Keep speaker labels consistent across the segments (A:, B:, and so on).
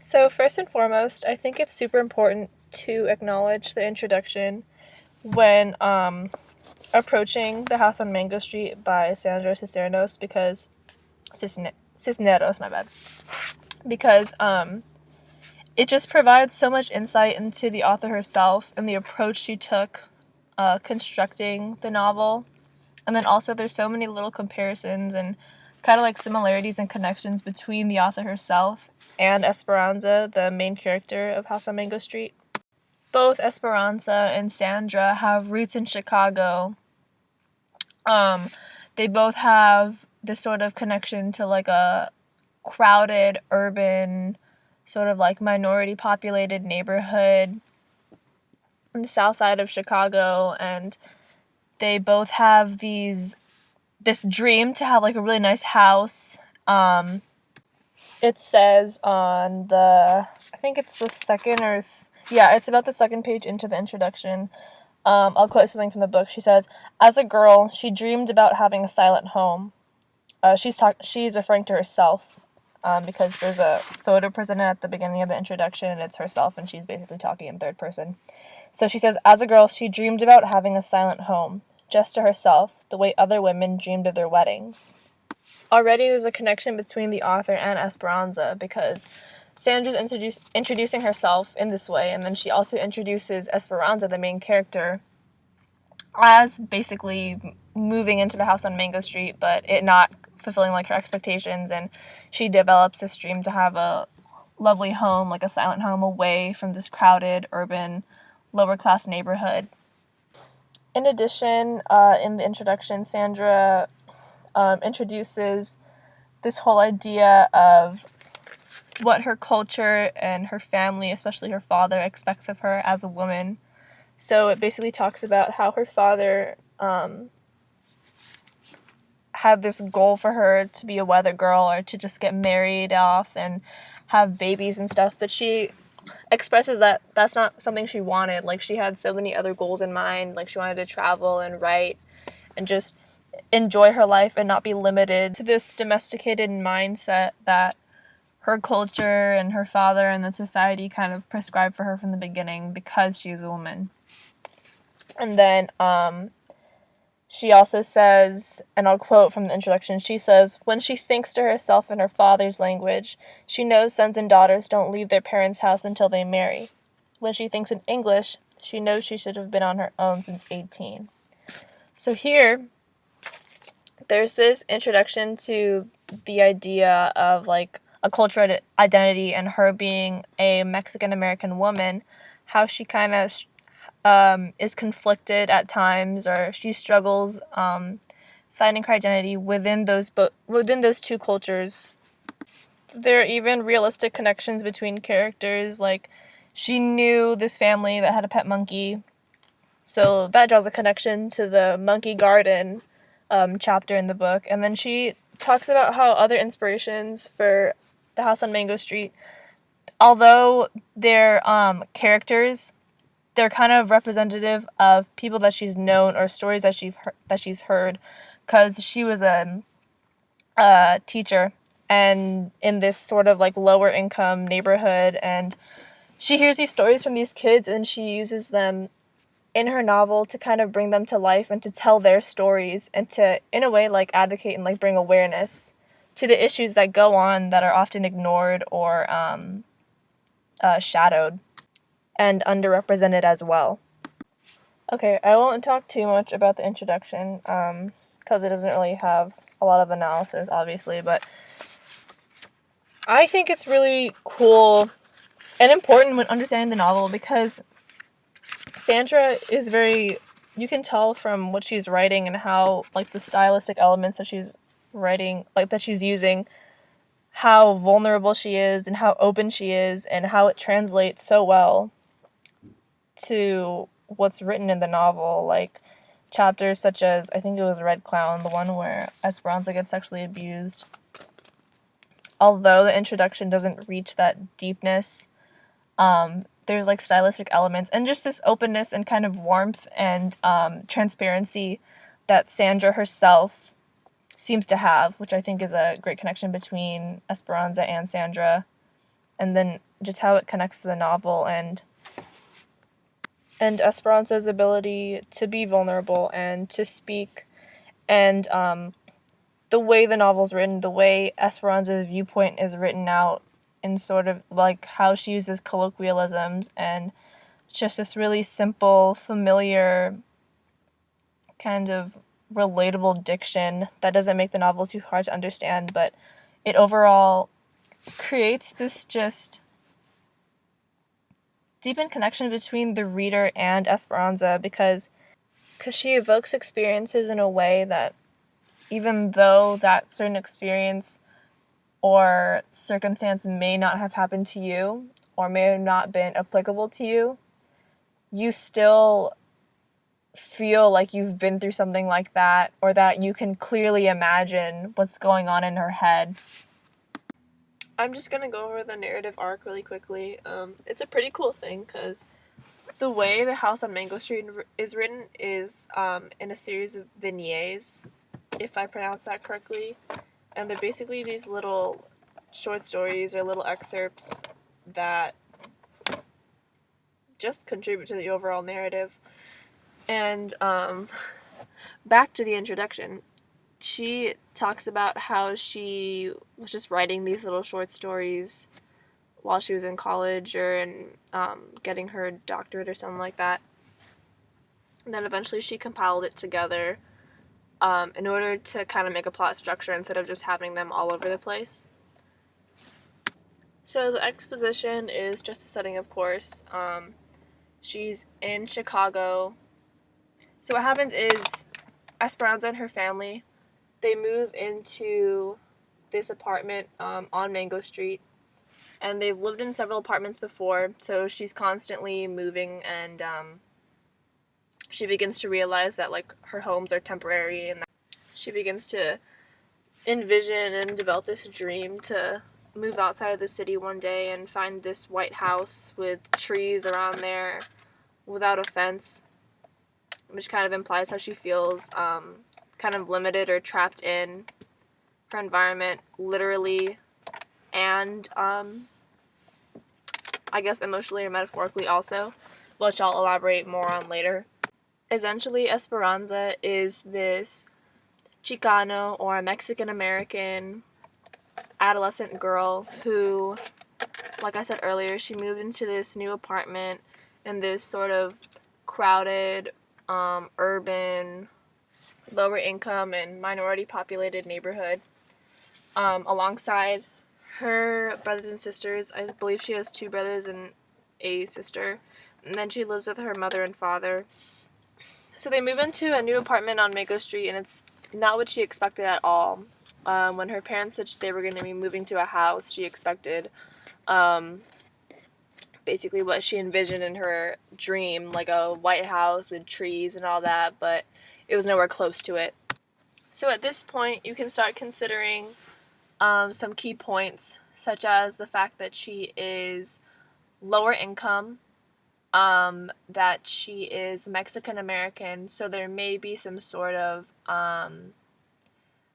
A: So, first and foremost, I think it's super important to acknowledge the introduction when approaching the house on Mango Street by Sandra Cisneros because Cisneros, my bad. Because it just provides so much insight into the author herself and the approach she took constructing the novel. And then also there's so many little comparisons and kind of like similarities and connections between the author herself and Esperanza, the main character of House on Mango Street. Both Esperanza and Sandra have roots in Chicago. They both have this sort of connection to like a crowded, urban, sort of like minority populated neighborhood on the south side of Chicago, and they both have this dream to have like a really nice house. It says on I think it's the second it's about the second page into the introduction. I'll quote something from the book. She says, "As a girl, she dreamed about having a silent home." She's referring to herself, because there's a photo presented at the beginning of the introduction, and it's herself, and she's basically talking in third person. So she says, "As a girl, she dreamed about having a silent home, just to herself, the way other women dreamed of their weddings." Already there's a connection between the author and Esperanza because Sandra's introducing herself in this way, and then she also introduces Esperanza, the main character, as basically moving into the house on Mango Street, but it not fulfilling like her expectations, and she develops this dream to have a lovely home, like a silent home, away from this crowded, urban, lower-class neighborhood. In addition, in the introduction, Sandra introduces this whole idea of what her culture and her family, especially her father, expects of her as a woman. So it basically talks about how her father had this goal for her to be a weather girl or to just get married off and have babies and stuff, but she expresses that that's not something she wanted. Like, she had so many other goals in mind. Like, she wanted to travel and write and just enjoy her life and not be limited to this domesticated mindset that her culture and her father and the society kind of prescribed for her from the beginning because she is a woman. And then she also says, and I'll quote from the introduction, she says, "When she thinks to herself in her father's language, she knows sons and daughters don't leave their parents' house until they marry. When she thinks in English, she knows she should have been on her own since 18. So here, there's this introduction to the idea of like a cultural identity and her being a Mexican-American woman, how she kind of is conflicted at times, or she struggles finding her identity within those two cultures. There are even realistic connections between characters, like she knew this family that had a pet monkey, so that draws a connection to the monkey garden chapter in the book. And then she talks about how other inspirations for the house on Mango Street, although they're characters, they're kind of representative of people that she's known or stories that she's heard, because she was a teacher and in this sort of like lower income neighborhood, and she hears these stories from these kids and she uses them in her novel to kind of bring them to life and to tell their stories and to, in a way, like advocate and like bring awareness to the issues that go on that are often ignored or shadowed and underrepresented as well. Okay, I won't talk too much about the introduction because it doesn't really have a lot of analysis, obviously, but I think it's really cool and important when understanding the novel because Sandra is you can tell from what she's writing and how, like, the stylistic elements that she's writing, like, that she's using, how vulnerable she is and how open she is and how it translates so well to what's written in the novel. Like, chapters such as, I think it was Red Clown, the one where Esperanza gets sexually abused. Although the introduction doesn't reach that deepness, there's like stylistic elements and just this openness and kind of warmth and transparency that Sandra herself seems to have, which I think is a great connection between Esperanza and Sandra. And then just how it connects to the novel, and Esperanza's ability to be vulnerable and to speak, and the way the novel's written, the way Esperanza's viewpoint is written out, and sort of like how she uses colloquialisms and just this really simple, familiar, kind of relatable diction that doesn't make the novel too hard to understand, but it overall creates this just deepened connection between the reader and Esperanza, because she evokes experiences in a way that, even though that certain experience or circumstance may not have happened to you or may have not been applicable to you, you still feel like you've been through something like that, or that you can clearly imagine what's going on in her head. I'm just gonna go over the narrative arc really quickly. It's a pretty cool thing because the way The House on Mango Street is written is in a series of vignettes, if I pronounce that correctly, and they're basically these little short stories or little excerpts that just contribute to the overall narrative. And back to the introduction, she talks about how she was just writing these little short stories while she was in college or in getting her doctorate or something like that. And then eventually she compiled it together in order to kind of make a plot structure instead of just having them all over the place. So the exposition is just a setting, of course. She's in Chicago. So what happens is Esperanza and her family, they move into this apartment on Mango Street, and they've lived in several apartments before, so she's constantly moving, and she begins to realize that like her homes are temporary, and that she begins to envision and develop this dream to move outside of the city one day and find this white house with trees around there without a fence, which kind of implies how she feels kind of limited or trapped in her environment, literally and I guess emotionally or metaphorically also, which I'll elaborate more on later. Essentially, Esperanza is this Chicano or Mexican American adolescent girl who, like I said earlier, she moved into this new apartment in this sort of crowded, urban, lower income and minority populated neighborhood, alongside her brothers and sisters. I believe she has 2 brothers and a sister, and then she lives with her mother and father. So they move into a new apartment on Mango Street, and it's not what she expected at all. When her parents said they were going to be moving to a house, she expected basically what she envisioned in her dream, like a white house with trees and all that, but it was nowhere close to it. So at this point, you can start considering some key points, such as the fact that she is lower income, that she is Mexican American, so there may be some sort of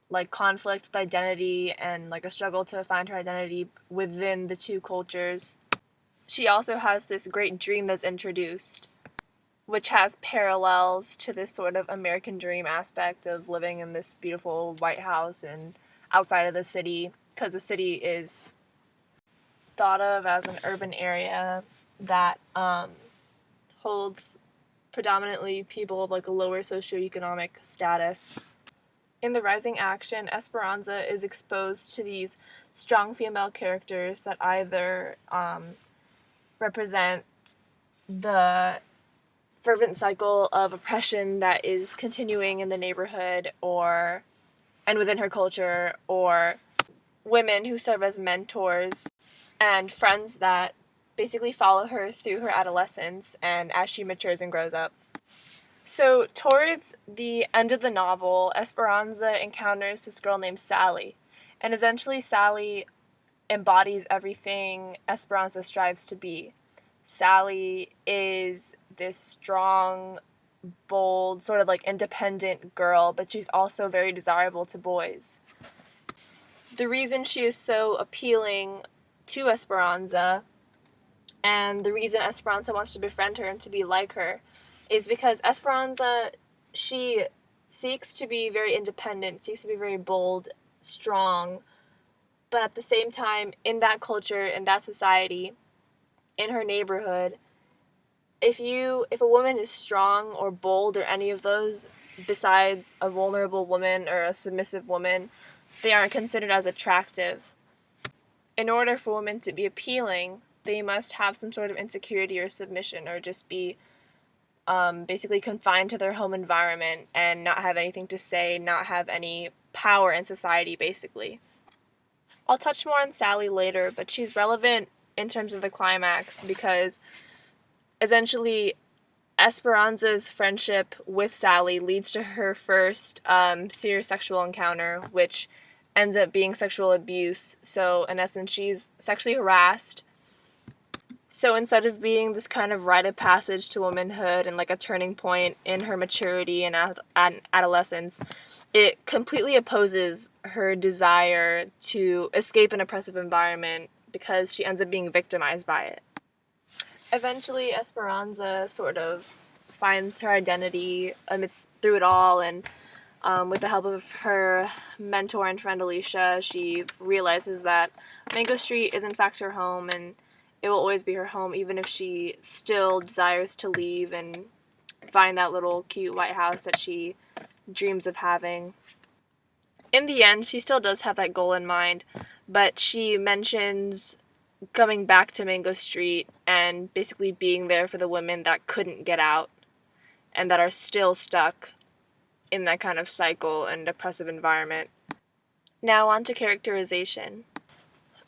A: like conflict with identity and like a struggle to find her identity within the 2 cultures. She also has this great dream that's introduced, which has parallels to this sort of American dream aspect of living in this beautiful white house and outside of the city, because the city is thought of as an urban area that holds predominantly people of like a lower socioeconomic status. In the rising action, Esperanza is exposed to these strong female characters that either represent the fervent cycle of oppression that is continuing in the neighborhood and within her culture, or women who serve as mentors and friends that basically follow her through her adolescence and as she matures and grows up. So towards the end of the novel, Esperanza encounters this girl named Sally, and essentially Sally embodies everything Esperanza strives to be. Sally is this strong, bold, sort of like independent girl, but she's also very desirable to boys. The reason she is so appealing to Esperanza And the reason Esperanza wants to befriend her and to be like her is because Esperanza, she seeks to be very independent, seeks to be very bold, strong, but at the same time, in that culture, in that society, in her neighborhood, if a woman is strong or bold or any of those besides a vulnerable woman or a submissive woman, they aren't considered as attractive. In order for women to be appealing, they must have some sort of insecurity or submission, or just be basically confined to their home environment and not have anything to say, not have any power in society, basically. I'll touch more on Sally later, but she's relevant in terms of the climax because essentially Esperanza's friendship with Sally leads to her first serious sexual encounter, which ends up being sexual abuse. So in essence, she's sexually harassed. So instead of being this kind of rite of passage to womanhood and like a turning point in her maturity and adolescence, it completely opposes her desire to escape an oppressive environment because she ends up being victimized by it. Eventually, Esperanza sort of finds her identity through it all, and with the help of her mentor and friend Alicia, she realizes that Mango Street is in fact her home, and it will always be her home, even if she still desires to leave and find that little cute white house that she dreams of having. In the end, she still does have that goal in mind, but she mentions coming back to Mango Street and basically being there for the women that couldn't get out and that are still stuck in that kind of cycle and oppressive environment. Now on to characterization.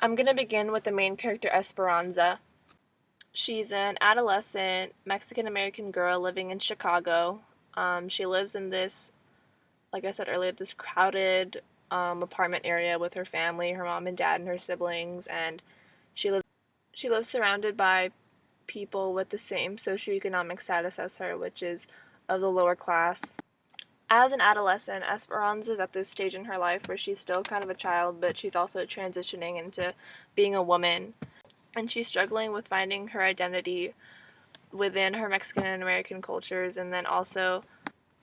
A: I'm going to begin with the main character, Esperanza. She's an adolescent Mexican-American girl living in Chicago. She lives in this, like I said earlier, this crowded apartment area with her family, her mom and dad and her siblings, and she lives surrounded by people with the same socioeconomic status as her, which is of the lower class. As an adolescent, Esperanza is at this stage in her life where she's still kind of a child, but she's also transitioning into being a woman. And she's struggling with finding her identity within her Mexican and American cultures, and then also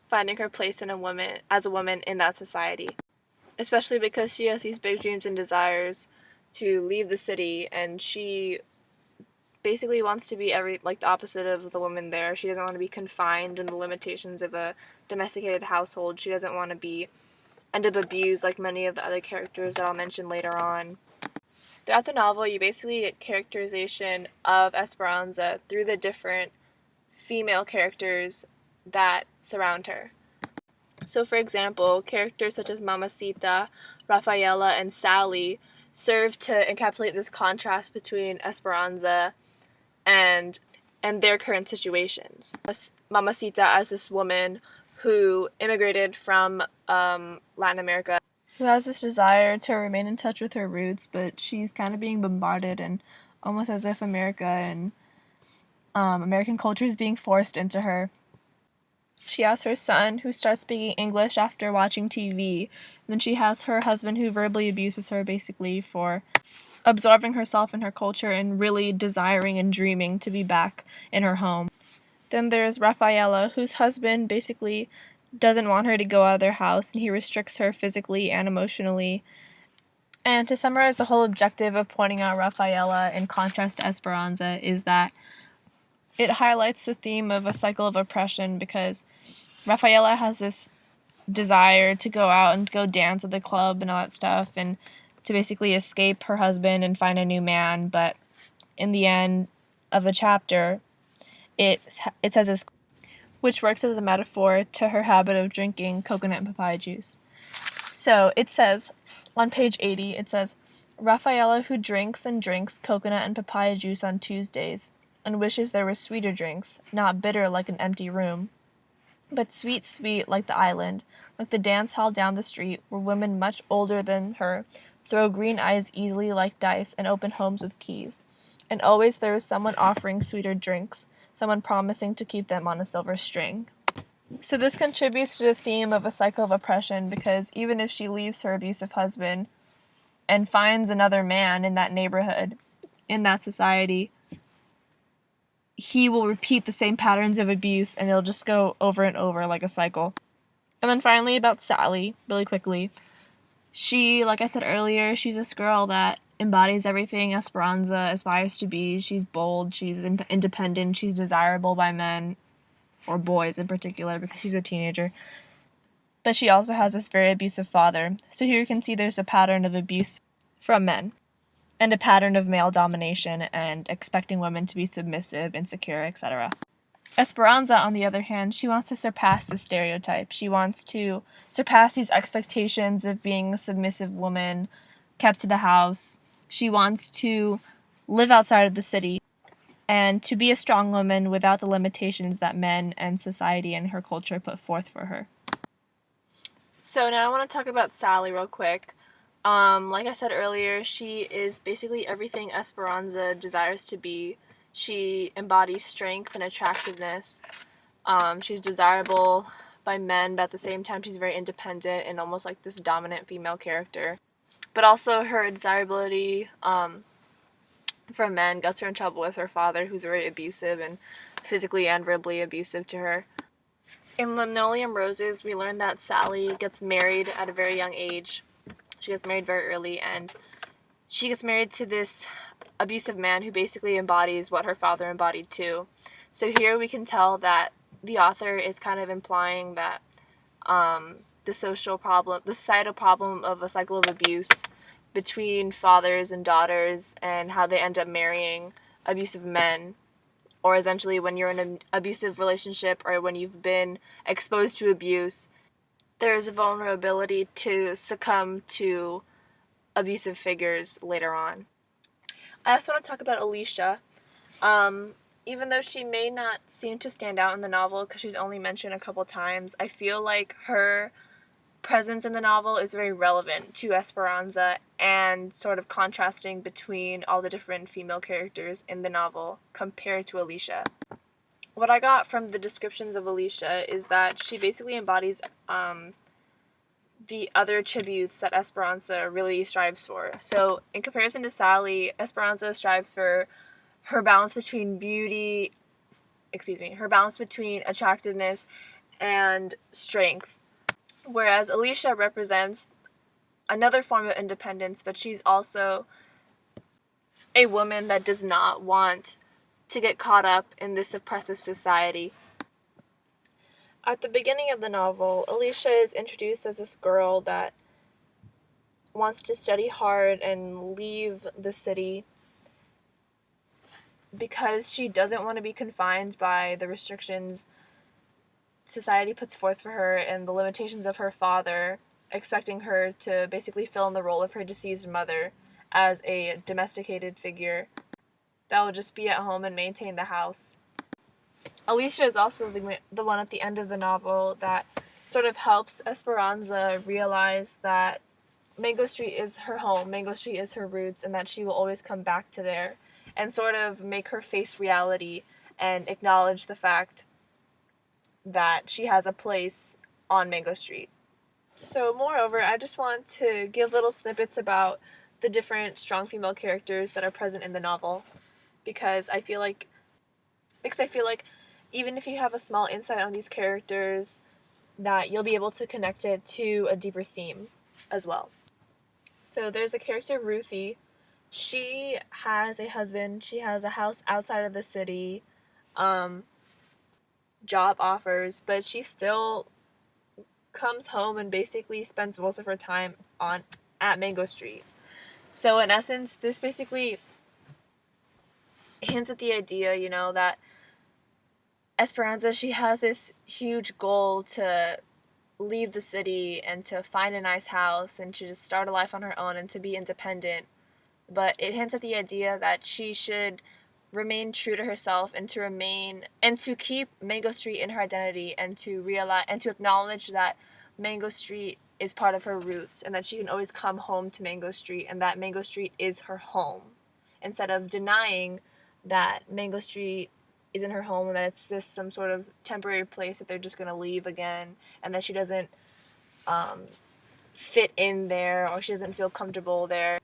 A: finding her place as a woman in that society. Especially because she has these big dreams and desires to leave the city, and she basically wants to be the opposite of the woman there. She doesn't want to be confined in the limitations of a domesticated household. She doesn't want to end up abused like many of the other characters that I'll mention later on. Throughout the novel, you basically get characterization of Esperanza through the different female characters that surround her. So, for example, characters such as Mamacita, Rafaela, and Sally serve to encapsulate this contrast between Esperanza and their current situations. Mamacita as this woman who immigrated from Latin America, who has this desire to remain in touch with her roots, but she's kind of being bombarded and almost as if America and American culture is being forced into her. She has her son, who starts speaking English after watching TV. And then she has her husband, who verbally abuses her, basically, for absorbing herself in her culture and really desiring and dreaming to be back in her home. Then there's Rafaela, whose husband basically doesn't want her to go out of their house, and he restricts her physically and emotionally. And to summarize, the whole objective of pointing out Rafaela in contrast to Esperanza is that it highlights the theme of a cycle of oppression, because Rafaela has this desire to go out and go dance at the club and all that stuff and to basically escape her husband and find a new man, but in the end of the chapter, it says this, which works as a metaphor to her habit of drinking coconut and papaya juice. So it says, on page 80, it says, Rafaela who drinks and drinks coconut and papaya juice on Tuesdays, and wishes there were sweeter drinks, not bitter like an empty room, but sweet, sweet like the island, like the dance hall down the street where women much older than her throw green eyes easily like dice and open homes with keys. And always there is someone offering sweeter drinks, someone promising to keep them on a silver string. So this contributes to the theme of a cycle of oppression, because even if she leaves her abusive husband and finds another man in that neighborhood, in that society, he will repeat the same patterns of abuse, and it'll just go over and over like a cycle. And then finally about Sally, really quickly. She, like I said earlier, she's this girl that embodies everything Esperanza aspires to be. She's bold, she's independent, she's desirable by men, or boys in particular, because she's a teenager. But she also has this very abusive father. So here you can see there's a pattern of abuse from men, and a pattern of male domination and expecting women to be submissive, insecure, etc. Esperanza, on the other hand, she wants to surpass this stereotype. She wants to surpass these expectations of being a submissive woman, kept to the house. She wants to live outside of the city and to be a strong woman without the limitations that men and society and her culture put forth for her. So now I want to talk about Sally real quick. Like I said earlier, she is basically everything Esperanza desires to be. She embodies strength and attractiveness. She's desirable by men, but at the same time she's very independent and almost like this dominant female character. But also her desirability from men gets her in trouble with her father, who's very abusive and physically and verbally abusive to her. In Linoleum Roses, we learn that Sally gets married at a very young age. She gets married very early, and she gets married to this abusive man who basically embodies what her father embodied too. So here we can tell that the author is kind of implying that the societal problem of a cycle of abuse between fathers and daughters, and how they end up marrying abusive men, or essentially when you're in an abusive relationship or when you've been exposed to abuse, there is a vulnerability to succumb to abusive figures later on. I also want to talk about Alicia. Even though she may not seem to stand out in the novel because she's only mentioned a couple times, I feel like her presence in the novel is very relevant to Esperanza and sort of contrasting between all the different female characters in the novel compared to Alicia. What I got from the descriptions of Alicia is that she basically embodies the other attributes that Esperanza really strives for. So in comparison to Sally, Esperanza strives for her balance between her balance between attractiveness and strength. Whereas Alicia represents another form of independence, but she's also a woman that does not want to get caught up in this oppressive society. At the beginning of the novel, Alicia is introduced as this girl that wants to study hard and leave the city because she doesn't want to be confined by the restrictions society puts forth for her and the limitations of her father, expecting her to basically fill in the role of her deceased mother as a domesticated figure that will just be at home and maintain the house. Alicia is also the one at the end of the novel that sort of helps Esperanza realize that Mango Street is her home, Mango Street is her roots, and that she will always come back to there, and sort of make her face reality and acknowledge the fact that she has a place on Mango Street. So moreover, I just want to give little snippets about the different strong female characters that are present in the novel, because I feel like even if you have a small insight on these characters, that you'll be able to connect it to a deeper theme as well. So there's a character, Ruthie. She has a husband, she has a house outside of the city, job offers, but she still comes home and basically spends most of her time at Mango Street. So in essence, this basically hints at the idea, that Esperanza, she has this huge goal to leave the city and to find a nice house and to just start a life on her own and to be independent. But it hints at the idea that she should remain true to herself and to keep Mango Street in her identity, and to realize and to acknowledge that Mango Street is part of her roots and that she can always come home to Mango Street and that Mango Street is her home, instead of denying that Mango Street isn't her home and that it's just some sort of temporary place that they're just going to leave again, and that she doesn't fit in there, or she doesn't feel comfortable there,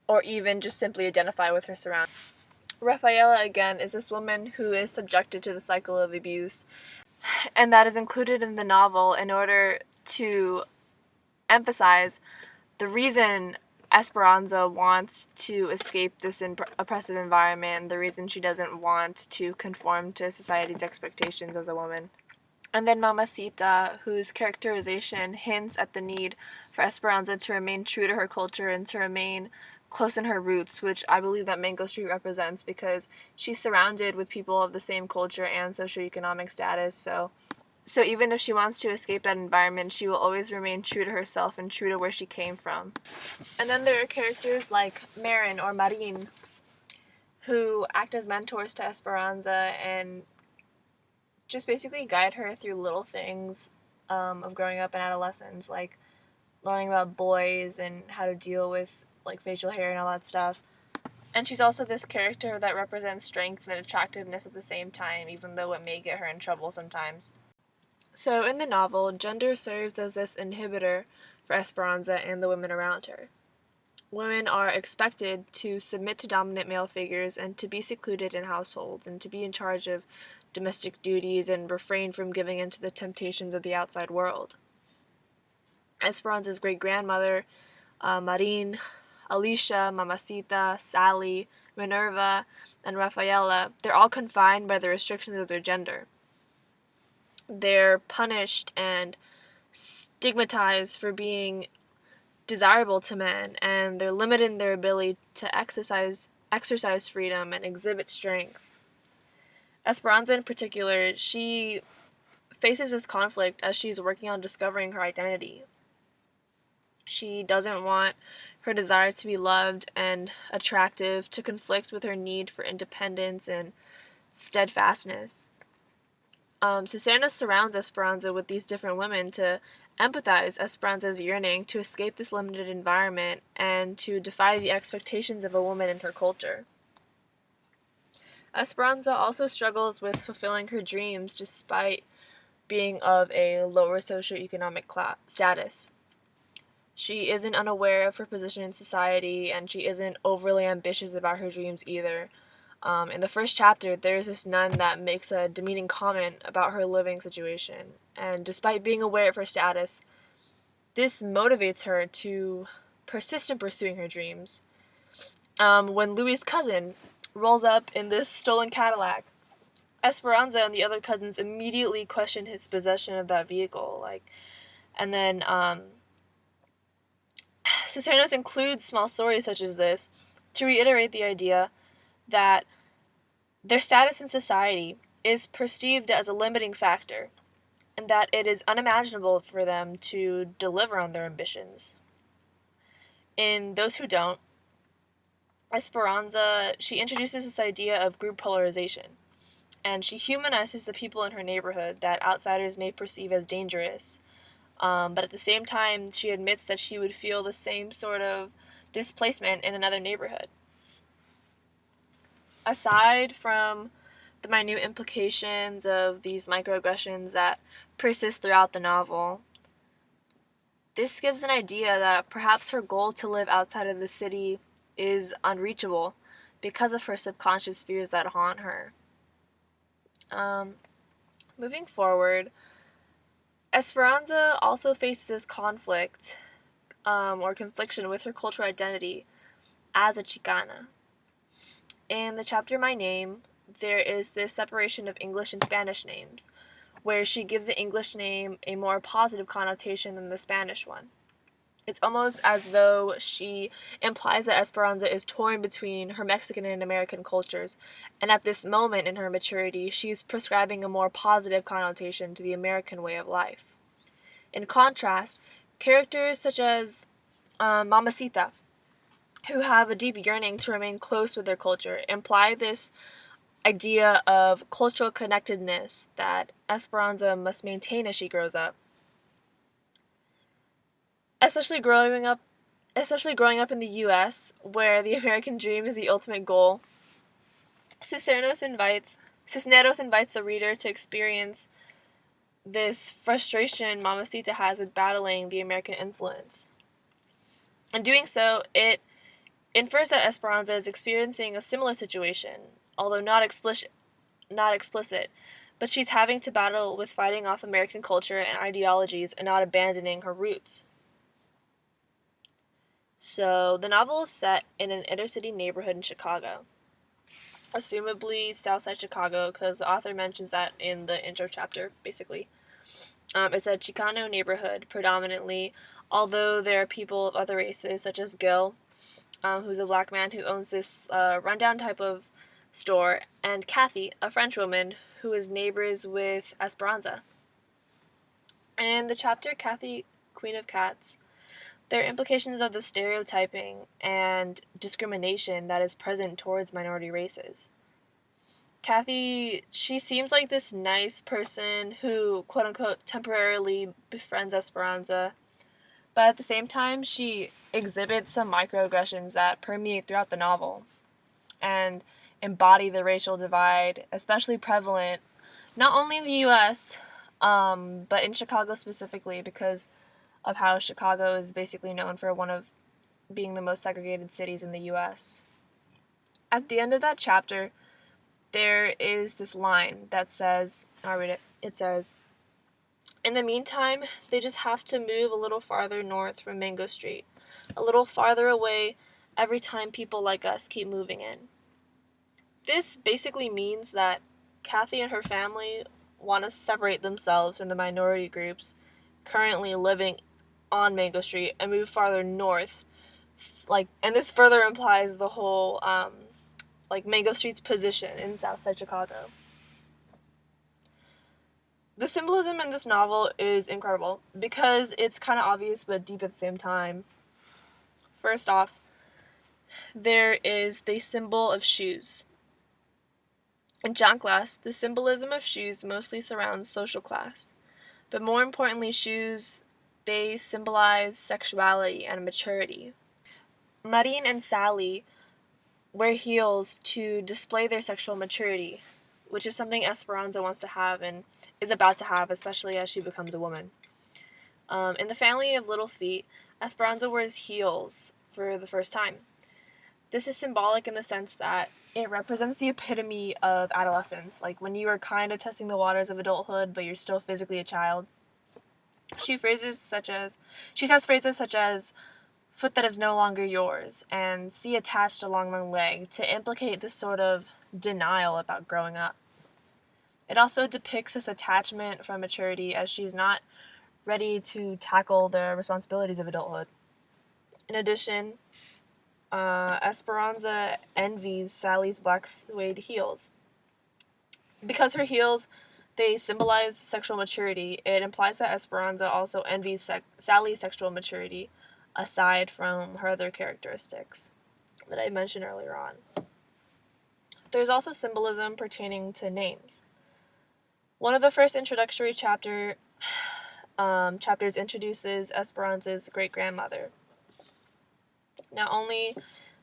A: or even just simply identify with her surroundings. Rafaela, again, is this woman who is subjected to the cycle of abuse, and that is included in the novel in order to emphasize the reason Esperanza wants to escape this oppressive environment, the reason she doesn't want to conform to society's expectations as a woman. And then Mamacita, whose characterization hints at the need for Esperanza to remain true to her culture and to remain close in her roots, which I believe that Mango Street represents, because she's surrounded with people of the same culture and socioeconomic status. So even if she wants to escape that environment, she will always remain true to herself and true to where she came from. And then there are characters like Marin or Marin, who act as mentors to Esperanza and just basically guide her through little things of growing up in adolescence, like learning about boys and how to deal with like facial hair and all that stuff. And she's also this character that represents strength and attractiveness at the same time, even though it may get her in trouble sometimes. So in the novel, gender serves as this inhibitor for Esperanza and the women around her. Women are expected to submit to dominant male figures and to be secluded in households and to be in charge of domestic duties and refrain from giving in to the temptations of the outside world. Esperanza's great-grandmother, Marin, Alicia, Mamacita, Sally, Minerva, and Rafaela, they're all confined by the restrictions of their gender. They're punished and stigmatized for being desirable to men, and they're limited in their ability to exercise freedom and exhibit strength. Esperanza in particular, she faces this conflict as she's working on discovering her identity. She doesn't want her desire to be loved and attractive to conflict with her need for independence and steadfastness. Cisneros surrounds Esperanza with these different women to empathize Esperanza's yearning to escape this limited environment and to defy the expectations of a woman in her culture. Esperanza also struggles with fulfilling her dreams despite being of a lower socioeconomic status. She isn't unaware of her position in society, and she isn't overly ambitious about her dreams either. In the first chapter, there's this nun that makes a demeaning comment about her living situation, and despite being aware of her status, this motivates her to persist in pursuing her dreams. When Louis' cousin rolls up in this stolen Cadillac, Esperanza and the other cousins immediately question his possession of that vehicle. And then Cisneros includes small stories such as this to reiterate the idea that their status in society is perceived as a limiting factor, and that it is unimaginable for them to deliver on their ambitions. In Those Who Don't, Esperanza, she introduces this idea of group polarization, and she humanizes the people in her neighborhood that outsiders may perceive as dangerous. But at the same time, she admits that she would feel the same sort of displacement in another neighborhood. Aside from the minute implications of these microaggressions that persist throughout the novel, this gives an idea that perhaps her goal to live outside of the city is unreachable because of her subconscious fears that haunt her. Moving forward, Esperanza also faces conflict or confliction with her cultural identity as a Chicana. In the chapter My Name, there is this separation of English and Spanish names, where she gives the English name a more positive connotation than the Spanish one. It's almost as though she implies that Esperanza is torn between her Mexican and American cultures, and at this moment in her maturity, she's prescribing a more positive connotation to the American way of life. In contrast, characters such as Mamacita, who have a deep yearning to remain close with their culture, imply this idea of cultural connectedness that Esperanza must maintain as she grows up. Especially growing up in the US, where the American dream is the ultimate goal, Cisneros invites the reader to experience this frustration Mamacita has with battling the American influence. In doing so, it infers that Esperanza is experiencing a similar situation, although not explicit, but she's having to battle with fighting off American culture and ideologies and not abandoning her roots. So, the novel is set in an inner city neighborhood in Chicago, assumably Southside Chicago, because the author mentions that in the intro chapter, basically. It's a Chicano neighborhood, predominantly, although there are people of other races, such as Gil, who's a black man who owns this rundown type of store, and Kathy, a French woman who is neighbors with Esperanza. In the chapter Kathy, Queen of Cats, there are implications of the stereotyping and discrimination that is present towards minority races. Kathy, she seems like this nice person who, quote unquote, temporarily befriends Esperanza, but at the same time, she exhibits some microaggressions that permeate throughout the novel and embody the racial divide, especially prevalent not only in the US, but in Chicago specifically, because of how Chicago is basically known for one of being the most segregated cities in the US. At the end of that chapter, there is this line that says, I'll read it. It says, "In the meantime, they just have to move a little farther north from Mango Street, a little farther away every time people like us keep moving in." This basically means that Kathy and her family want to separate themselves from the minority groups currently living on Mango Street and move farther north. And this further implies the whole Mango Street's position in Southside Chicago. The symbolism in this novel is incredible because it's kind of obvious but deep at the same time. First off, there is the symbol of shoes. In John Glass, the symbolism of shoes mostly surrounds social class, but more importantly, shoes, they symbolize sexuality and maturity. Marin and Sally wear heels to display their sexual maturity, which is something Esperanza wants to have and is about to have, especially as she becomes a woman. In the family of Little Feet, Esperanza wears heels for the first time. This is symbolic in the sense that it represents the epitome of adolescence, like when you are kind of testing the waters of adulthood, but you're still physically a child. She says phrases such as "foot that is no longer yours" and "see attached along the leg" to implicate this sort of denial about growing up. It also depicts this attachment from maturity as she's not ready to tackle the responsibilities of adulthood. In addition, Esperanza envies Sally's black suede heels. Because her heels, they symbolize sexual maturity, it implies that Esperanza also envies Sally's sexual maturity, aside from her other characteristics that I mentioned earlier on. There's also symbolism pertaining to names. One of the first introductory chapters introduces Esperanza's great-grandmother. Not only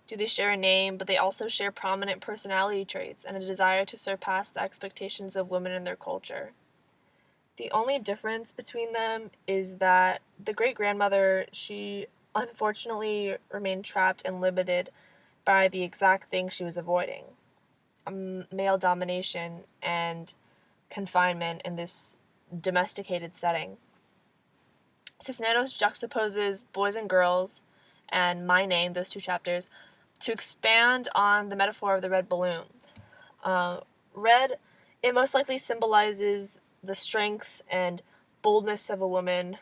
A: do they share a name, but they also share prominent personality traits and a desire to surpass the expectations of women in their culture. The only difference between them is that the great-grandmother, she unfortunately remained trapped and limited by the exact thing she was avoiding: male domination and confinement in this domesticated setting. Cisneros juxtaposes Boys and Girls and My Name, those two chapters, to expand on the metaphor of the red balloon. Red, it most likely symbolizes the strength and boldness of a woman,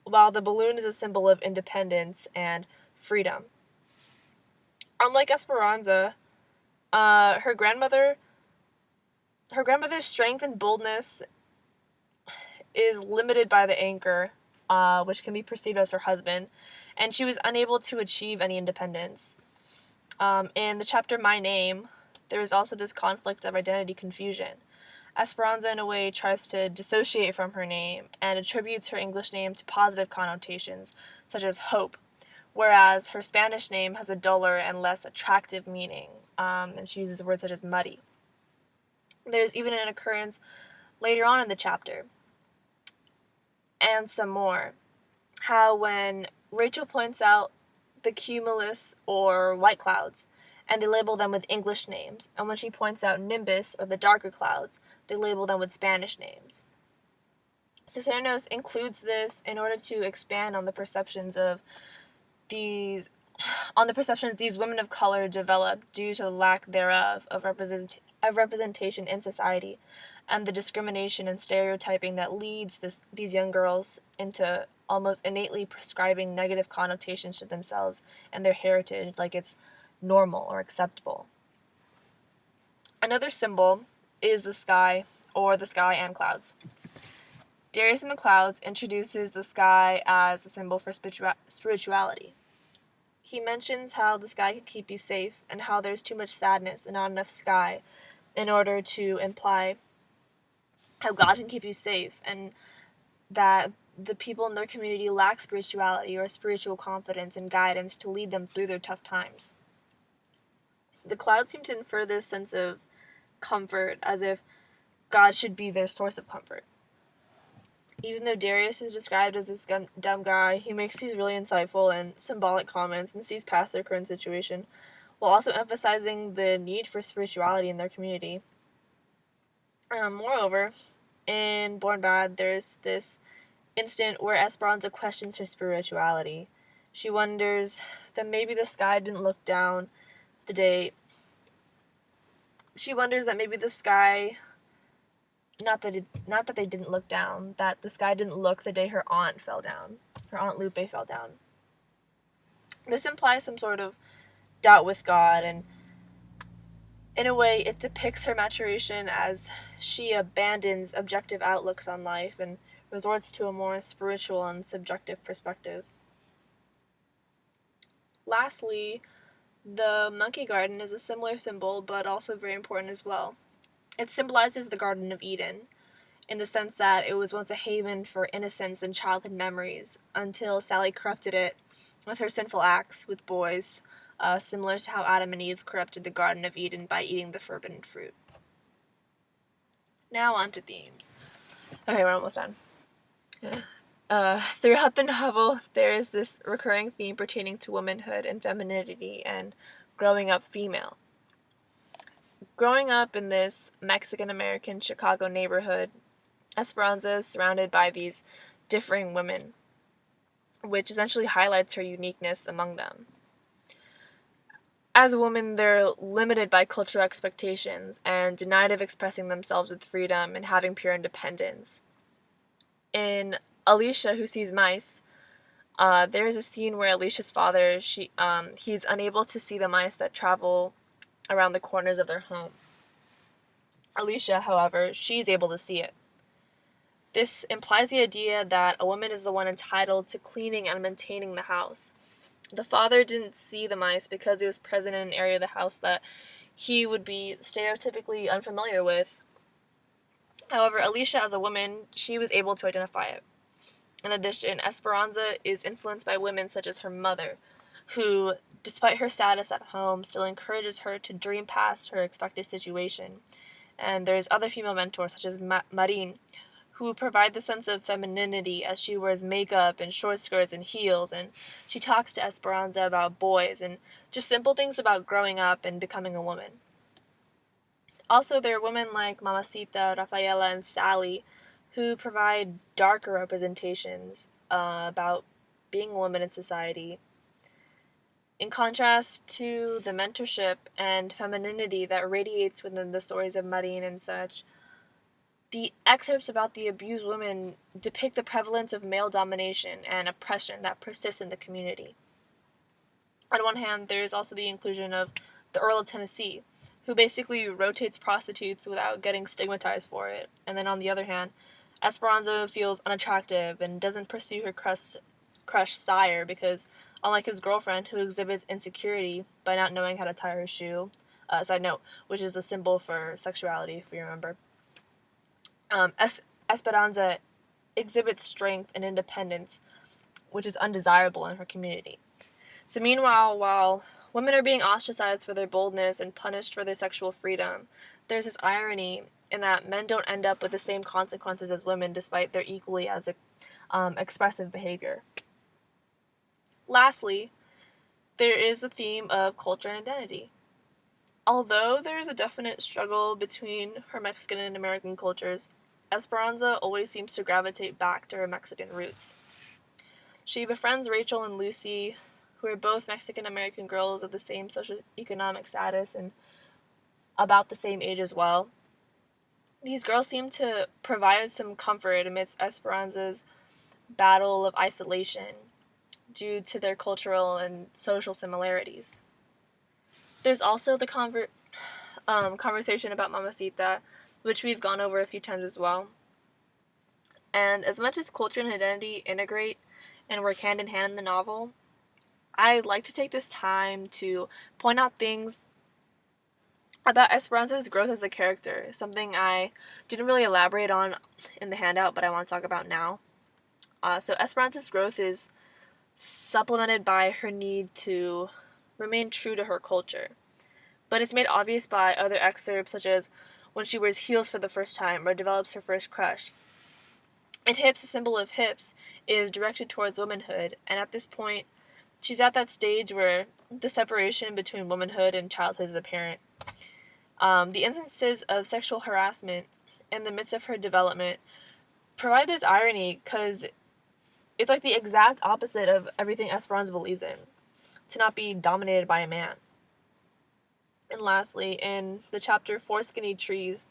A: while the balloon is a symbol of independence and freedom. Unlike Esperanza, her grandmother's strength and boldness is limited by the anchor, which can be perceived as her husband, and she was unable to achieve any independence. In the chapter My Name, there is also this conflict of identity confusion. Esperanza, in a way, tries to dissociate from her name and attributes her English name to positive connotations, such as hope, whereas her Spanish name has a duller and less attractive meaning, and she uses words such as muddy. There's even an occurrence later on in the chapter, and some more, how when Rachel points out the cumulus or white clouds, and they label them with English names. And when she points out nimbus or the darker clouds, they label them with Spanish names. Cisneros includes this in order to expand on the perceptions these women of color develop due to the lack thereof of representation in society, and the discrimination and stereotyping that leads these young girls into almost innately prescribing negative connotations to themselves and their heritage, like it's normal or acceptable. Another symbol is the sky, or the sky and clouds. Darius in the Clouds introduces the sky as a symbol for spirituality. He mentions how the sky can keep you safe and how there's too much sadness and not enough sky in order to imply how God can keep you safe, and that the people in their community lack spirituality or spiritual confidence and guidance to lead them through their tough times. The clouds seem to infer this sense of comfort, as if God should be their source of comfort. Even though Darius is described as this dumb guy, he makes these really insightful and symbolic comments and sees past their current situation, while also emphasizing the need for spirituality in their community. Moreover, in Born Bad, there's this instant where Esperanza questions her spirituality. She wonders that maybe the sky didn't look down the day. She wonders that maybe the sky, not that they didn't look down, that the sky didn't look the day her aunt fell down. Her Aunt Lupe fell down. This implies some sort of doubt with God, and in a way, it depicts her maturation as she abandons objective outlooks on life and resorts to a more spiritual and subjective perspective. Lastly, the monkey garden is a similar symbol, but also very important as well. It symbolizes the Garden of Eden, in the sense that it was once a haven for innocence and childhood memories, until Sally corrupted it with her sinful acts with boys, similar to how Adam and Eve corrupted the Garden of Eden by eating the forbidden fruit. Now on to themes. Okay, we're almost done. Throughout the novel, there is this recurring theme pertaining to womanhood and femininity and growing up female. Growing up in this Mexican-American Chicago neighborhood, Esperanza is surrounded by these differing women, which essentially highlights her uniqueness among them. As a woman, they're limited by cultural expectations and denied of expressing themselves with freedom and having pure independence. In Alicia, Who Sees Mice, there is a scene where Alicia's father, he's unable to see the mice that travel around the corners of their home. Alicia, however, she's able to see it. This implies the idea that a woman is the one entitled to cleaning and maintaining the house. The father didn't see the mice because he was present in an area of the house that he would be stereotypically unfamiliar with. However, Alicia, as a woman, she was able to identify it. In addition, Esperanza is influenced by women such as her mother, who, despite her status at home, still encourages her to dream past her expected situation. And there's other female mentors such as Marin, who provide the sense of femininity as she wears makeup and short skirts and heels, and she talks to Esperanza about boys and just simple things about growing up and becoming a woman. Also, there are women like Mamacita, Rafaela, and Sally who provide darker representations about being a woman in society. In contrast to the mentorship and femininity that radiates within the stories of Marin and such, the excerpts about the abused women depict the prevalence of male domination and oppression that persists in the community. On one hand, there is also the inclusion of the Earl of Tennessee, who basically rotates prostitutes without getting stigmatized for it. And then on the other hand, Esperanza feels unattractive and doesn't pursue her crush Sire because, unlike his girlfriend, who exhibits insecurity by not knowing how to tie her shoe, side note, which is a symbol for sexuality, if you remember, Esperanza exhibits strength and independence, which is undesirable in her community. So meanwhile, while women are being ostracized for their boldness and punished for their sexual freedom, there's this irony in that men don't end up with the same consequences as women despite their equally as expressive behavior. Lastly, there is the theme of culture and identity. Although there is a definite struggle between her Mexican and American cultures, Esperanza always seems to gravitate back to her Mexican roots. She befriends Rachel and Lucy, who are both Mexican American girls of the same socioeconomic status and about the same age as well. These girls seem to provide some comfort amidst Esperanza's battle of isolation due to their cultural and social similarities. There's also the conversation about Mamacita, which we've gone over a few times as well. And as much as culture and identity integrate and work hand in hand in the novel, I'd like to take this time to point out things about Esperanza's growth as a character, something I didn't really elaborate on in the handout, but I want to talk about now. So Esperanza's growth is supplemented by her need to remain true to her culture, but it's made obvious by other excerpts, such as when she wears heels for the first time or develops her first crush. And Hips, the symbol of Hips, is directed towards womanhood, and at this point, she's at that stage where the separation between womanhood and childhood is apparent. The instances of sexual harassment in the midst of her development provide this irony because it's like the exact opposite of everything Esperanza believes in, to not be dominated by a man. And lastly, in the chapter Four Skinny Trees,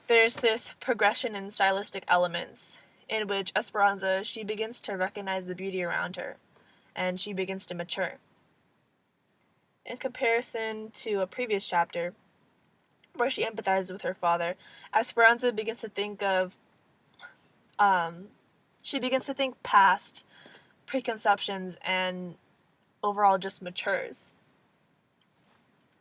A: there's this progression in stylistic elements in which Esperanza, she begins to recognize the beauty around her, and she begins to mature. In comparison to a previous chapter, where she empathizes with her father, Esperanza begins to think past preconceptions and overall just matures.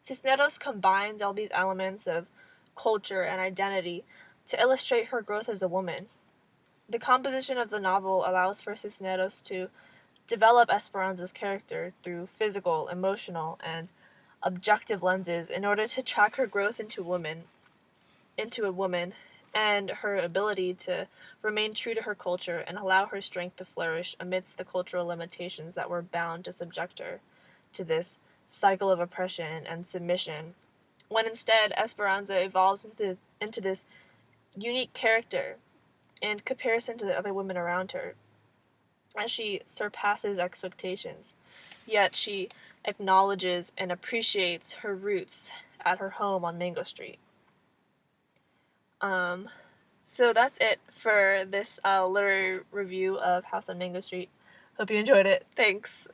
A: Cisneros combines all these elements of culture and identity to illustrate her growth as a woman. The composition of the novel allows for Cisneros to develop Esperanza's character through physical, emotional, and objective lenses in order to track her growth into a woman, and her ability to remain true to her culture and allow her strength to flourish amidst the cultural limitations that were bound to subject her to this cycle of oppression and submission, when instead Esperanza evolves into this unique character in comparison to the other women around her, as she surpasses expectations, yet she acknowledges and appreciates her roots at her home on Mango Street. So that's it for this literary review of House on Mango Street. Hope you enjoyed it. Thanks.